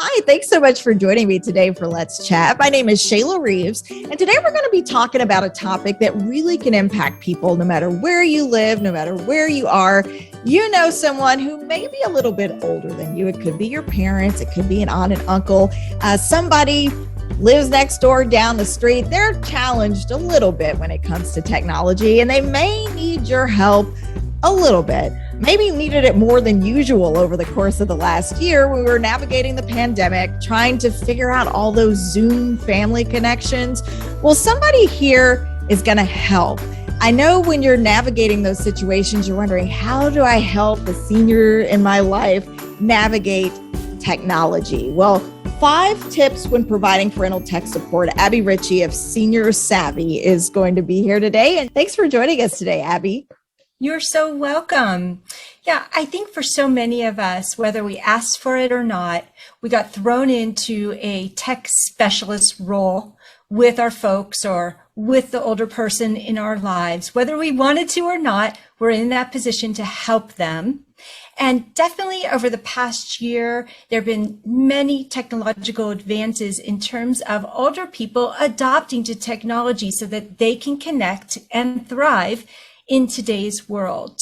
Hi, thanks so much for joining me today for Let's Chat. My name is Shayla Reeves, and today we're going to be talking about a topic that really can impact people no matter where you live, no matter where you are. You know someone who may be a little bit older than you. It could be your parents, it could be an aunt and uncle, somebody lives next door down the street. They're challenged a little bit when it comes to technology, and they may need your help a little bit. Maybe needed it more than usual over the course of the last year when we were navigating the pandemic, trying to figure out all those Zoom family connections. Well, somebody here is going to help. I know when you're navigating those situations, you're wondering, how do I help the senior in my life navigate technology? Well, 5 tips when providing parental tech support. Abbie Richie of Senior Savvy is going to be here today. And thanks for joining us today, Abbie. You're so welcome. Yeah, I think for so many of us, whether we asked for it or not, we got thrown into a tech specialist role with our folks or with the older person in our lives. Whether we wanted to or not, we're in that position to help them. And definitely over the past year, there have been many technological advances in terms of older people adopting to technology so that they can connect and thrive in today's world.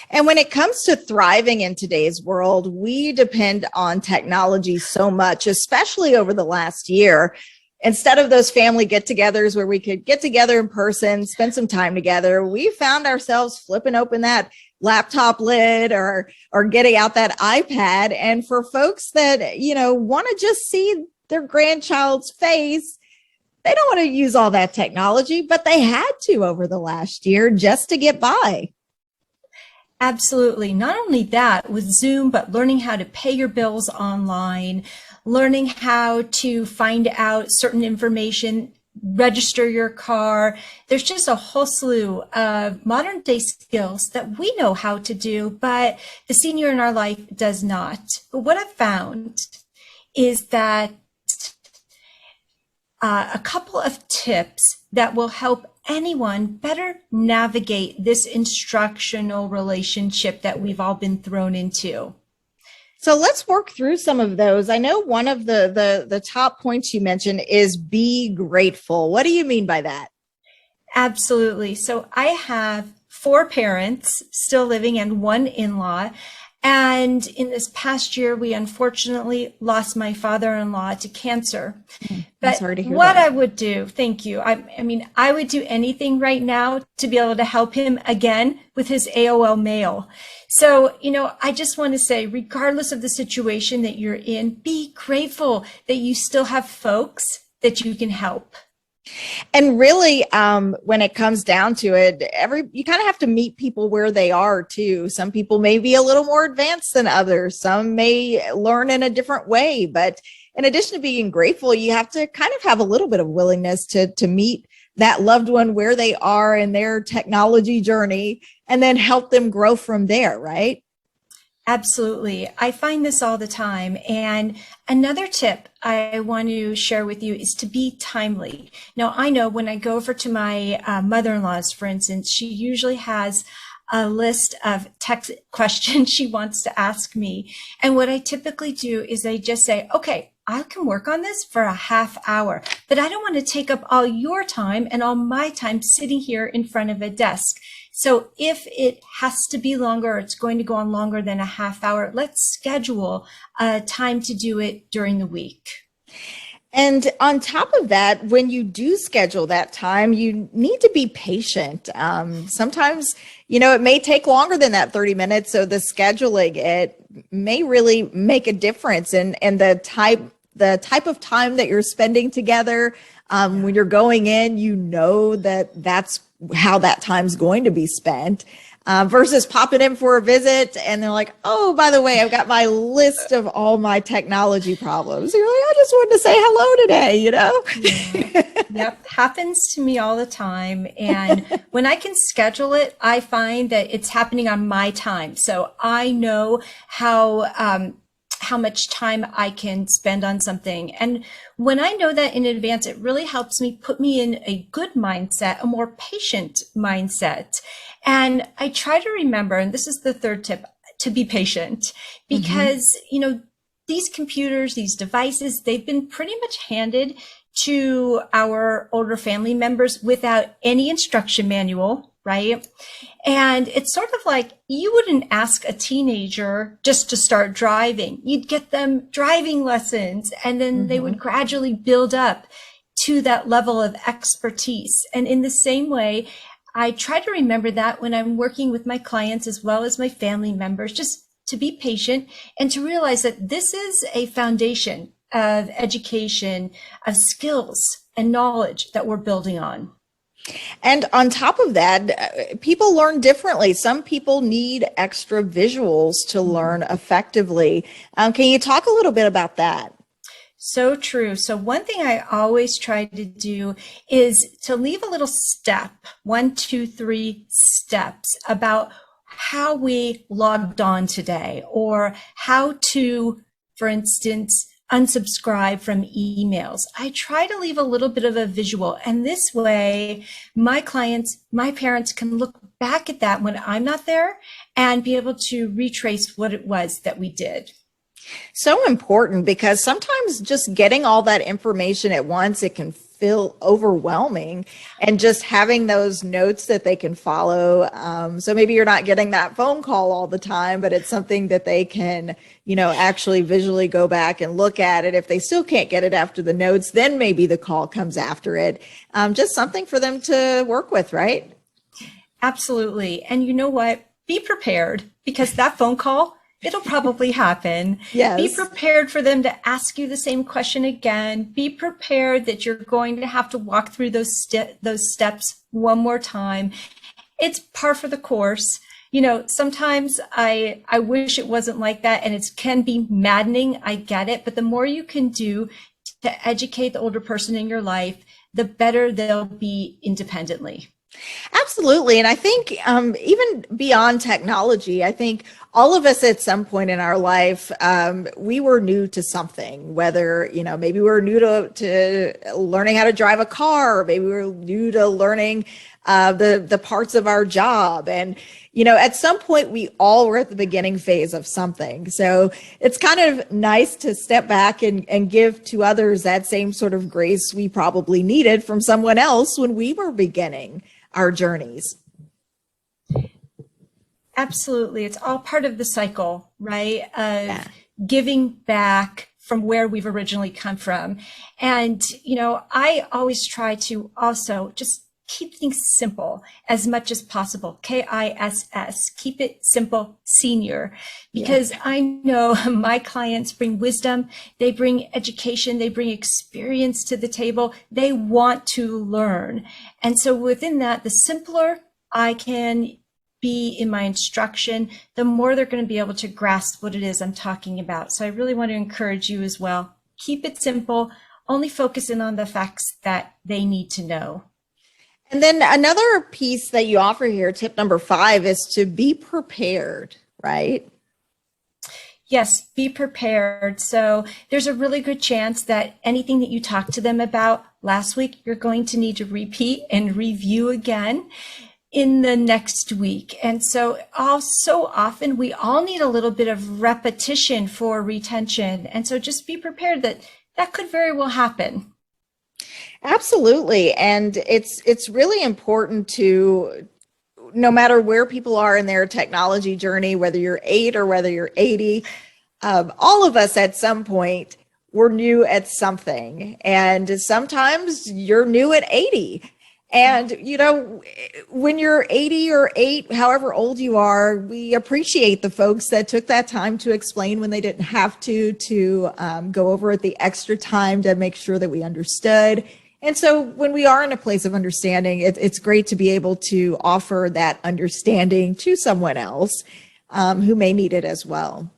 And when it comes to thriving in today's world, we depend on technology so much, especially over the last year. Instead of those family get-togethers where we could get together in person, spend some time together, we found ourselves flipping open that laptop lid or getting out that iPad. And for folks that, want to just see their grandchild's face, they don't want to use all that technology, but they had to over the last year just to get by. Absolutely. Not only that with Zoom, but learning how to pay your bills online, learning how to find out certain information, register your car. There's just a whole slew of modern day skills that we know how to do, but the senior in our life does not. But what I've found is that a couple of tips that will help anyone better navigate this instructional relationship that we've all been thrown into. So let's work through some of those. I know one of the top points you mentioned is be grateful. What do you mean by that? Absolutely. So I have 4 parents still living and 1 in-law. And in this past year, we unfortunately lost my father-in-law to cancer. But sorry to hear what that. I would do, thank you. I would do anything right now to be able to help him again with his AOL mail. So, I just want to say, regardless of the situation that you're in, be grateful that you still have folks that you can help. And really, when it comes down to it, you kind of have to meet people where they are too. Some people may be a little more advanced than others. Some may learn in a different way. But in addition to being grateful, you have to kind of have a little bit of willingness to meet that loved one where they are in their technology journey and then help them grow from there, right? Absolutely. I find this all the time. And another tip I want to share with you is to be timely. Now, I know when I go over to my mother-in-law's, for instance, she usually has a list of text questions she wants to ask me. And what I typically do is I just say, okay, I can work on this for a half hour, but I don't want to take up all your time and all my time sitting here in front of a desk. So if it has to be longer, it's going to go on longer than a half hour, let's schedule a time to do it during the week. And on top of that, when you do schedule that time, you need to be patient. Sometimes, it may take longer than that 30 minutes. So the scheduling, it may really make a difference in the type of time that you're spending together. When you're going in, that's how that time's going to be spent. Versus popping in for a visit and they're like, oh, by the way, I've got my list of all my technology problems. You're like, I just wanted to say hello today, Yeah. Yep. Happens to me all the time. And when I can schedule it, I find that it's happening on my time. So I know how how much time I can spend on something. And when I know that in advance, it really helps me put me in a good mindset, a more patient mindset. And I try to remember, and this is the third tip, to be patient, because, these computers, these devices, they've been pretty much handed to our older family members without any instruction manual, right? And it's sort of like you wouldn't ask a teenager just to start driving. You'd get them driving lessons, and then they would gradually build up to that level of expertise. And in the same way, I try to remember that when I'm working with my clients as well as my family members, just to be patient and to realize that this is a foundation of education, of skills and knowledge that we're building on. And on top of that, people learn differently. Some people need extra visuals to learn effectively. Can you talk a little bit about that? So true. So one thing I always try to do is to leave a little step, 1, 2, 3 steps about how we logged on today, or how to, for instance, unsubscribe from emails. I try to leave a little bit of a visual, and this way my clients, my parents can look back at that when I'm not there and be able to retrace what it was that we did. So important, because sometimes just getting all that information at once, it can feel overwhelming, and just having those notes that they can follow. So maybe you're not getting that phone call all the time, but it's something that they can, actually visually go back and look at it. If they still can't get it after the notes, then maybe the call comes after it. Just something for them to work with, right? Absolutely. And you know what? Be prepared, because that phone call, it'll probably happen. Yes. Be prepared for them to ask you the same question again. Be prepared that you're going to have to walk through those steps one more time. It's par for the course. Sometimes I wish it wasn't like that, and it can be maddening. I get it. But the more you can do to educate the older person in your life, the better they'll be independently. Absolutely. And I think even beyond technology, I think all of us at some point in our life, we were new to something, whether, maybe we were new to learning how to drive a car, or maybe we were new to learning the parts of our job. And, at some point, we all were at the beginning phase of something. So it's kind of nice to step back and give to others that same sort of grace we probably needed from someone else when we were beginning our journeys. Absolutely. It's all part of the cycle, right? Of giving back from where we've originally come from. And, I always try to also just keep things simple as much as possible. KISS, keep it simple, senior, because I know my clients bring wisdom, they bring education, they bring experience to the table. They want to learn. And so within that, the simpler I can be in my instruction, the more they're going to be able to grasp what it is I'm talking about. So I really want to encourage you as well. Keep it simple, only focus in on the facts that they need to know. And then another piece that you offer here, tip number 5, is to be prepared, right? Yes, be prepared. So there's a really good chance that anything that you talked to them about last week, you're going to need to repeat and review again in the next week. And so often we all need a little bit of repetition for retention. And so just be prepared that that could very well happen. Absolutely. And it's really important to, no matter where people are in their technology journey, whether you're 8 or whether you're 80, all of us at some point were new at something. And sometimes you're new at 80. And, when you're 80 or 8, however old you are, we appreciate the folks that took that time to explain when they didn't have to go over it the extra time to make sure that we understood. And so when we are in a place of understanding, it's great to be able to offer that understanding to someone else who may need it as well.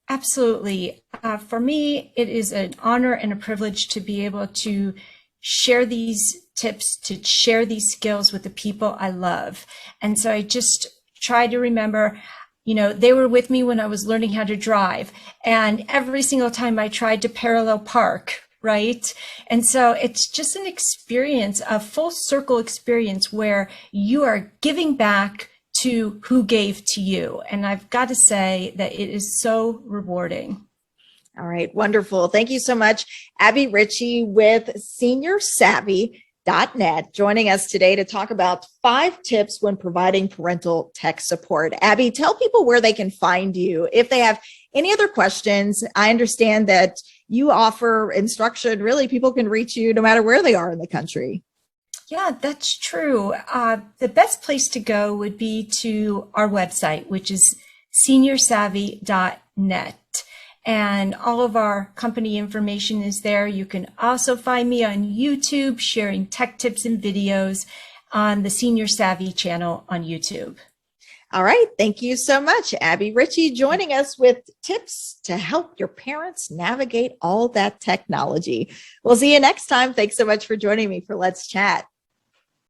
Absolutely. For me, it is an honor and a privilege to be able to share these tips, to share these skills with the people I love. And so I just try to remember, They were with me when I was learning how to drive. And every single time I tried to parallel park, right? And so it's just an experience, a full circle experience where you are giving back to who gave to you. And I've got to say that it is so rewarding. All right, wonderful. Thank you so much, Abbie Richie with SeniorSavvy.net, joining us today to talk about 5 tips when providing parental tech support. Abbie, tell people where they can find you if they have any other questions. I understand that you offer instruction. Really, people can reach you no matter where they are in the country. Yeah, that's true. The best place to go would be to our website, which is SeniorSavvy.net. And all of our company information is there. You can also find me on YouTube sharing tech tips and videos on the Senior Savvy channel on YouTube. All right. Thank you so much, Abbie Richie, joining us with tips to help your parents navigate all that technology. We'll see you next time. Thanks so much for joining me for Let's Chat.